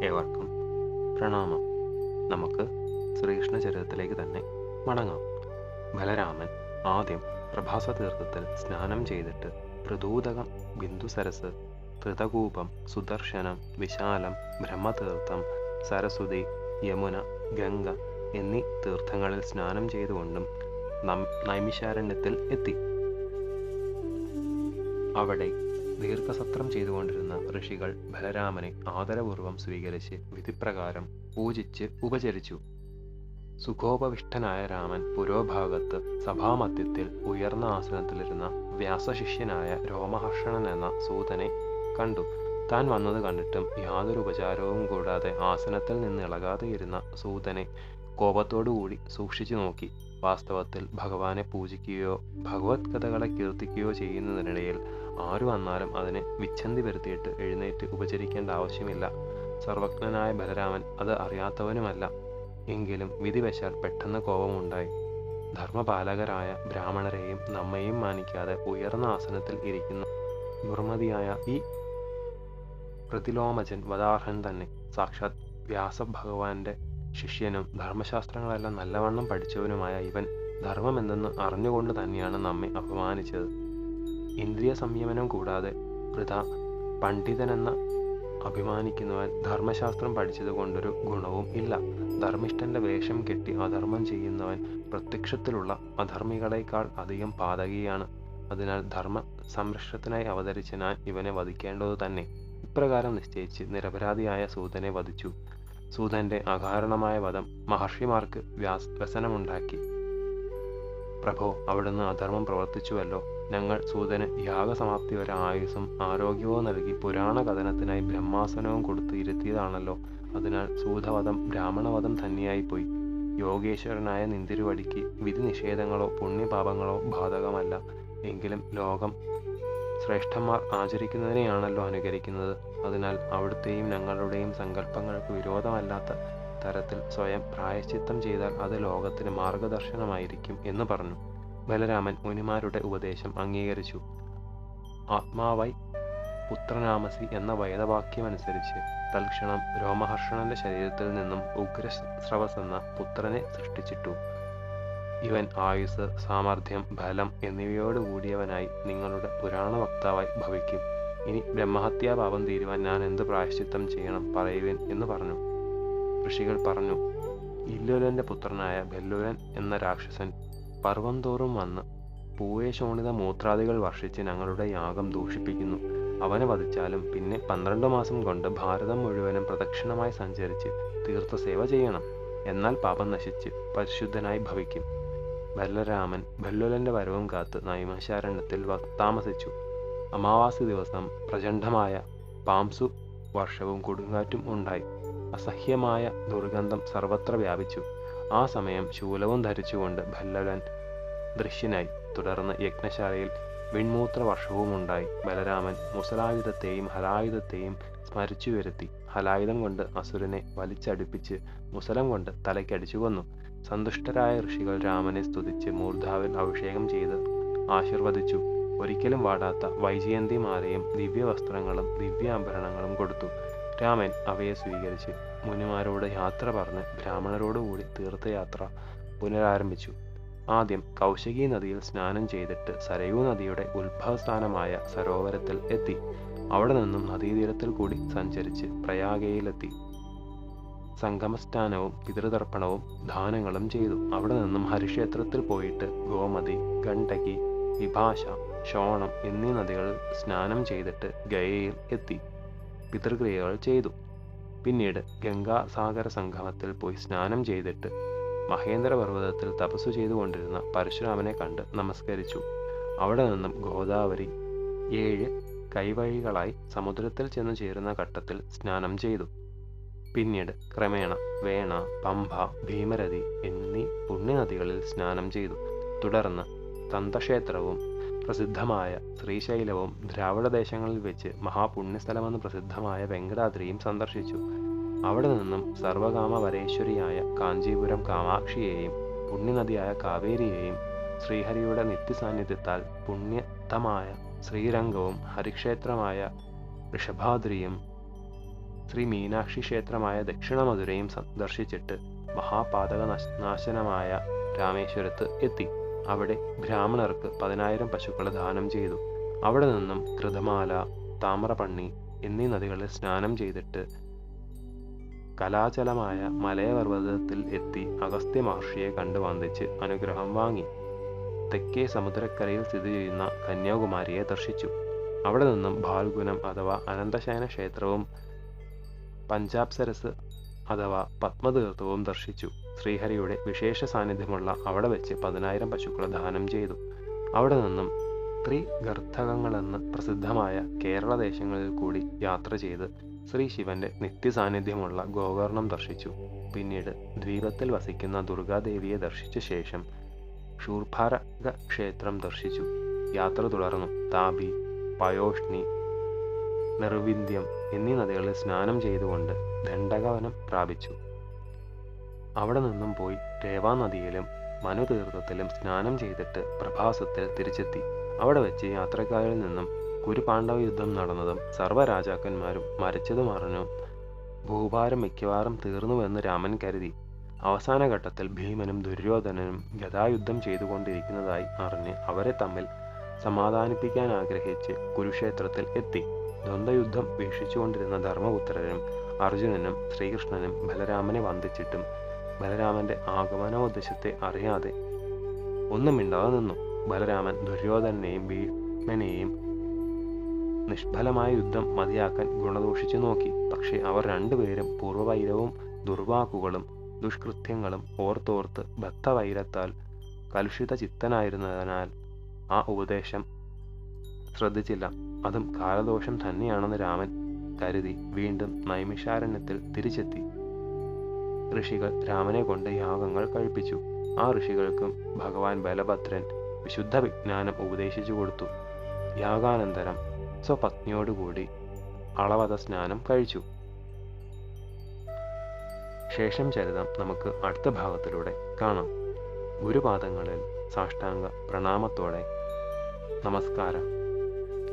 ഏവർക്കും പ്രണാമം. നമുക്ക് ശ്രീകൃഷ്ണ ചരിത്രത്തിലേക്ക് തന്നെ മടങ്ങാം. ബലരാമൻ ആദ്യം പ്രഭാസ തീർത്ഥത്തിൽ സ്നാനം ചെയ്തിട്ട് പൃഥൂദകം, ബിന്ദുസരസ്, ധൃതകൂപം, സുദർശനം, വിശാലം, ബ്രഹ്മതീർത്ഥം, സരസ്വതി, യമുന, ഗംഗ എന്നീ തീർത്ഥങ്ങളിൽ സ്നാനം ചെയ്തുകൊണ്ടും നൈമിഷാരണ്യത്തിൽ എത്തി. അവിടെ ദീർഘസത്രം ചെയ്തുകൊണ്ടിരുന്ന ഋഷികൾ ബലരാമനെ ആദരപൂർവം സ്വീകരിച്ച് വിധിപ്രകാരം പൂജിച്ച് ഉപചരിച്ചു. സുഖോപവിഷ്ടനായ രാമൻ പുരോഭാഗത്ത് സഭാമധ്യത്തിൽ ഉയർന്ന ആസനത്തിലിരുന്ന വ്യാസശിഷ്യനായ രോമഹർഷണൻ എന്ന സൂതനെ കണ്ടു. താൻ വന്നത് കണ്ടിട്ടും യാതൊരു ഉപചാരവും കൂടാതെ ആസനത്തിൽ നിന്ന് ഇളകാതെ ഇരുന്ന സൂതനെ കോപത്തോടുകൂടി സൂക്ഷിച്ചു നോക്കി. വാസ്തവത്തിൽ ഭഗവാനെ പൂജിക്കുകയോ ഭഗവത് കഥകളെ കീർത്തിക്കുകയോ ചെയ്യുന്നതിനിടയിൽ ആരു വന്നാലും അതിനെ വിച്ഛന്തി വരുത്തിയിട്ട് എഴുന്നേറ്റ് ഉപചരിക്കേണ്ട ആവശ്യമില്ല. സർവജ്ഞനായ ബലരാമൻ അത് അറിയാത്തവനുമല്ല. എങ്കിലും വിധിവശാൽ പെട്ടെന്ന് കോപമുണ്ടായി. ധർമ്മപാലകരായ ബ്രാഹ്മണരെയും നമ്മെയും മാനിക്കാതെ ഉയർന്ന ആസനത്തിൽ ഇരിക്കുന്ന ദുർമതിയായ ഈ പ്രതിലോമജൻ വധാർഹൻ തന്നെ. സാക്ഷാത് വ്യാസഭഗവാന്റെ ശിഷ്യനും ധർമ്മശാസ്ത്രങ്ങളെല്ലാം നല്ലവണ്ണം പഠിച്ചവനുമായ ഇവൻ ധർമ്മമെന്തെന്ന് അറിഞ്ഞുകൊണ്ട് തന്നെയാണ് നമ്മെ അപമാനിച്ചത്. ഇന്ദ്രിയ സംയമനം കൂടാതെ വൃഥാ പണ്ഡിതനെന്ന അഭിമാനിക്കുന്നവൻ ധർമ്മശാസ്ത്രം പഠിച്ചത് കൊണ്ടൊരു ഗുണവും ഇല്ല. ധർമ്മിഷ്ഠന്റെ വേഷം കെട്ടി അധർമ്മം ചെയ്യുന്നവൻ പ്രത്യക്ഷത്തിലുള്ള അധർമ്മികളെക്കാൾ അധികം പാതകിയാണ്. അതിനാൽ ധർമ്മ സംരക്ഷണത്തിനായി അവതരിച്ച ഞാൻ ഇവനെ വധിക്കേണ്ടതു തന്നെ. ഇപ്രകാരം നിശ്ചയിച്ച് നിരപരാധിയായ സൂതനെ വധിച്ചു. സൂതന്റെ അകാരണമായ വധം മഹർഷിമാർക്ക് വ്യസനമുണ്ടാക്കി. പ്രഭോ, അവിടുന്ന് അധർമ്മം പ്രവർത്തിച്ചുവല്ലോ. ഞങ്ങൾ സൂതന് യാഗസമാപ്തി വരെ ആയുസ്സും ആരോഗ്യവും നൽകി പുരാണ കഥനത്തിനായി ബ്രഹ്മാസനവും കൊടുത്ത് ഇരുത്തിയതാണല്ലോ. അതിനാൽ സൂതവധം ബ്രാഹ്മണവധം തന്നെയായിപ്പോയി. യോഗേശ്വരനായ നിന്തിരുവടിക്ക് വിധി നിഷേധങ്ങളോ പുണ്യപാപങ്ങളോ ബാധകമല്ല. എങ്കിലും ലോകം ശ്രേഷ്ഠന്മാർ ആചരിക്കുന്നതിനെയാണല്ലോ അനുകരിക്കുന്നത്. അതിനാൽ അവിടുത്തെയും ഞങ്ങളുടെയും സങ്കല്പങ്ങൾക്ക് വിരോധമല്ലാത്ത തരത്തിൽ സ്വയം പ്രായശ്ചിത്തം ചെയ്താൽ അത് ലോകത്തിന് മാർഗദർശനമായിരിക്കും എന്ന് പറഞ്ഞു. ബലരാമൻ മുനിമാരുടെ ഉപദേശം അംഗീകരിച്ചു. ആത്മാവൈ പുത്രനാമസി എന്ന വേദവാക്യമനുസരിച്ച് തൽക്ഷണം രോമഹർഷണന്റെ ശരീരത്തിൽ നിന്നും ഉഗ്രസ്രവസ് എന്ന പുത്രനെ സൃഷ്ടിച്ചിട്ടു. ഇവൻ ആയുസ്, സാമർഥ്യം, ബലം എന്നിവയോട് കൂടിയവനായി നിങ്ങളുടെ പുരാണ വക്താവായി ഭവിക്കും. ഇനി ബ്രഹ്മഹത്യാപാപം തീരുവാൻ ഞാൻ എന്ത് പ്രായശ്ചിത്തം ചെയ്യണം പറയുവിൻ എന്ന് പറഞ്ഞു. ഋഷികൾ പറഞ്ഞു, ഇല്ലുലന്റെ പുത്രനായ ബെല്ലുലൻ എന്ന രാക്ഷസൻ പർവ്വം തോറും വന്ന് പൂവേശോണിത മൂത്രാദികൾ വർഷിച്ച് ഞങ്ങളുടെ യാഗം ദൂഷിപ്പിക്കുന്നു. അവനെ വധിച്ചാലും പിന്നെ 12 മാസം കൊണ്ട് ഭാരതം മുഴുവനും പ്രദക്ഷിണമായി സഞ്ചരിച്ച് തീർത്ഥസേവ ചെയ്യണം. എന്നാൽ പാപം നശിച്ച് പരിശുദ്ധനായി ഭവിക്കും. ബലരാമൻ ബെല്ലുലന്റെ വരവും കാത്ത് നൈമിഷാരണ്യത്തിൽ താമസിച്ചു. അമാവാസി ദിവസം പ്രചണ്ഡമായ പാംസു വർഷവും കൊടുങ്കാറ്റും ഉണ്ടായി. അസഹ്യമായ ദുർഗന്ധം സർവത്ര വ്യാപിച്ചു. ആ സമയം ശൂലവും ധരിച്ചുകൊണ്ട് ബെല്ലുലൻ ദൃശ്യനായി. തുടർന്ന് യജ്ഞശാലയിൽ വിൺമൂത്ര വർഷവും ഉണ്ടായി. ബലരാമൻ മുസലായുധത്തെയും ഹലായുധത്തെയും സ്മരിച്ചു വരുത്തി. ഹലായുധം കൊണ്ട് അസുരനെ വലിച്ചടുപ്പിച്ച് മുസലം കൊണ്ട് തലയ്ക്കടിച്ചു കൊന്നു. സന്തുഷ്ടരായ ഋഷികൾ രാമനെ സ്തുതിച്ച് മൂർധാവിൽ അഭിഷേകം ചെയ്ത് ആശീർവദിച്ചു. ഒരിക്കലും വാടാത്ത വൈജയന്തിമാലയും ദിവ്യവസ്ത്രങ്ങളും ദിവ്യാഭരണങ്ങളും കൊടുത്തു. രാമൻ അവയെ സ്വീകരിച്ച് മുനിമാരോട് യാത്ര പറഞ്ഞ് ബ്രാഹ്മണരോടുകൂടി തീർത്ഥയാത്ര പുനരാരംഭിച്ചു. ആദ്യം കൗശകി നദിയിൽ സ്നാനം ചെയ്തിട്ട് സരയൂ നദിയുടെ ഉത്ഭവസ്ഥാനമായ സരോവരത്തിൽ എത്തി. അവിടെ നിന്നും നദീതീരത്തിൽ കൂടി സഞ്ചരിച്ച് പ്രയാഗയിലെത്തി. സംഗമസ്നാനവും പിതൃതർപ്പണവും ദാനങ്ങളും ചെയ്തു. അവിടെ നിന്നും ഹരിക്ഷേത്രത്തിൽ പോയിട്ട് ഗോമതി, ഗണ്ഡകി, വിഭാഷ, ശോണം എന്നീ നദികളിൽ സ്നാനം ചെയ്തിട്ട് ഗയയിൽ എത്തി പിതൃക്രിയകൾ ചെയ്തു. പിന്നീട് ഗംഗാസാഗര സംഗമത്തിൽ പോയി സ്നാനം ചെയ്തിട്ട് മഹേന്ദ്രപർവ്വതത്തിൽ തപസ്സു ചെയ്തുകൊണ്ടിരുന്ന പരശുരാമനെ കണ്ട് നമസ്കരിച്ചു. അവിടെ നിന്നും ഗോദാവരി 7 കൈവഴികളായി സമുദ്രത്തിൽ ചെന്നു ചേരുന്ന ഘട്ടത്തിൽ സ്നാനം ചെയ്തു. പിന്നീട് ക്രമേണ വേണ, പമ്പ, ഭീമരതി എന്നീ പുണ്യനദികളിൽ സ്നാനം ചെയ്തു. തുടർന്ന് തന്തക്ഷേത്രവും പ്രസിദ്ധമായ ശ്രീശൈലവും ദ്രാവിഡ ദേശങ്ങളിൽ വെച്ച് മഹാപുണ്യസ്ഥലമെന്ന് പ്രസിദ്ധമായ വെങ്കടാദ്രിയും സന്ദർശിച്ചു. അവിടെ നിന്നും സർവകാമവരേശ്വരിയായ കാഞ്ചീപുരം കാമാക്ഷിയെയും പുണ്യനദിയായ കാവേരിയെയും ശ്രീഹരിയുടെ നിത്യസാന്നിധ്യത്താൽ പുണ്യതമായ ശ്രീരംഗവും ഹരിക്ഷേത്രമായ ഋഷഭാദ്രിയും ശ്രീ മീനാക്ഷി ക്ഷേത്രമായ ദക്ഷിണ മധുരയും സന്ദർശിച്ചിട്ട് മഹാപാതക നാശനമായ രാമേശ്വരത്ത് എത്തി. അവിടെ ബ്രാഹ്മണർക്ക് 10,000 പശുക്കളെ ദാനം ചെയ്തു. അവിടെ നിന്നും കൃതമാല, താമ്രപണ്ണി എന്നീ നദികളിൽ സ്നാനം ചെയ്തിട്ട് കലാചലമായ മലയപർവ്വതത്തിൽ എത്തി അഗസ്ത്യ മഹർഷിയെ കണ്ടു വന്ദിച്ച് അനുഗ്രഹം വാങ്ങി. തെക്കേ സമുദ്രക്കരയിൽ സ്ഥിതി ചെയ്യുന്ന കന്യാകുമാരിയെ ദർശിച്ചു. അവിടെ നിന്നും ഭാൽഗുനം അഥവാ അനന്തശയന ക്ഷേത്രവും പഞ്ചാപ്സരസ് അഥവാ പത്മതീർത്ഥവും ദർശിച്ചു. ശ്രീഹരിയുടെ വിശേഷ സാന്നിധ്യമുള്ള അവിടെ വെച്ച് 10,000 പശുക്കളെ ദാനം ചെയ്തു. അവിടെ നിന്നും ത്രിഗർത്തകങ്ങളെന്ന് പ്രസിദ്ധമായ കേരള ദേശങ്ങളിൽ കൂടി യാത്ര ചെയ്ത് ശ്രീ ശിവന്റെ നിത്യസാന്നിധ്യമുള്ള ഗോകർണം ദർശിച്ചു. പിന്നീട് ദ്വീപത്തിൽ വസിക്കുന്ന ദുർഗാദേവിയെ ദർശിച്ച ശേഷം ശൂർഭാരക ക്ഷേത്രം ദർശിച്ചു. യാത്ര തുടർന്നു താപി, പയോഷ്ണി, നിർവിന്ധ്യം എന്നീ നദികളിൽ സ്നാനം ചെയ്തുകൊണ്ട് ദണ്ഡകവനം പ്രാപിച്ചു. അവിടെ നിന്നും പോയി രേവാ നദിയിലും മനുതീർത്ഥത്തിലും സ്നാനം ചെയ്തിട്ട് പ്രഭാസത്തിൽ തിരിച്ചെത്തി. അവിടെ വെച്ച് യാത്രക്കാരിൽ നിന്നും കുരുപാണ്ഡവ യുദ്ധം നടന്നതും സർവ്വരാജാക്കന്മാരും മരിച്ചതും അറിഞ്ഞു. ഭൂഭാരം മിക്കവാറും തീർന്നുവെന്ന് രാമൻ കരുതി. അവസാന ഘട്ടത്തിൽ ഭീമനും ദുര്യോധനനും ഗദായുദ്ധം ചെയ്തുകൊണ്ടിരിക്കുന്നതായി അറിഞ്ഞ് അവരെ തമ്മിൽ സമാധാനിപ്പിക്കാൻ ആഗ്രഹിച്ച് കുരുക്ഷേത്രത്തിൽ എത്തി. ദ്വന്ദ്വയുദ്ധം വീക്ഷിച്ചുകൊണ്ടിരുന്ന ധർമ്മപുത്രരും അർജുനനും ശ്രീകൃഷ്ണനും ബലരാമനെ വന്ദിച്ചിട്ടും ബലരാമന്റെ ആഗമനോദ്ദേശത്തെ അറിയാതെ ഒന്നും മിണ്ടാതെ നിന്നു. ബലരാമൻ ദുര്യോധനെയും ഭീമനെയും നിഷ്ഫലമായ യുദ്ധം മതിയാക്കാൻ ഗുണദോഷിച്ചു നോക്കി. പക്ഷേ അവർ രണ്ടുപേരും പൂർവ്വവൈരവും ദുർവാക്കുകളും ദുഷ്കൃത്യങ്ങളും ഓർത്തോർത്ത് ബദ്ധവൈരത്താൽ കലുഷിത ചിത്തനായിരുന്നതിനാൽ ആ ഉപദേശം ശ്രദ്ധിച്ചില്ല. അതും കാലദോഷം തന്നെയാണെന്ന് രാമൻ കരുതി വീണ്ടും നൈമിഷാരണ്യത്തിൽ തിരിച്ചെത്തി. ഋഷികൾ രാമനെ കൊണ്ട് യാഗങ്ങൾ കഴിപ്പിച്ചു. ആ ഋഷികൾക്കും ഭഗവാൻ ബലഭദ്രൻ വിശുദ്ധ വിജ്ഞാനം ഉപദേശിച്ചു കൊടുത്തു. യാഗാനന്തരം സ്വപത്നിയോടുകൂടി അളവത സ്നാനം കഴിച്ചു. ശേഷം ചരിതം നമുക്ക് അടുത്ത ഭാഗത്തിലൂടെ കാണാം. ഗുരുപാദങ്ങളിൽ സാഷ്ടാംഗ പ്രണാമത്തോടെ നമസ്കാരം.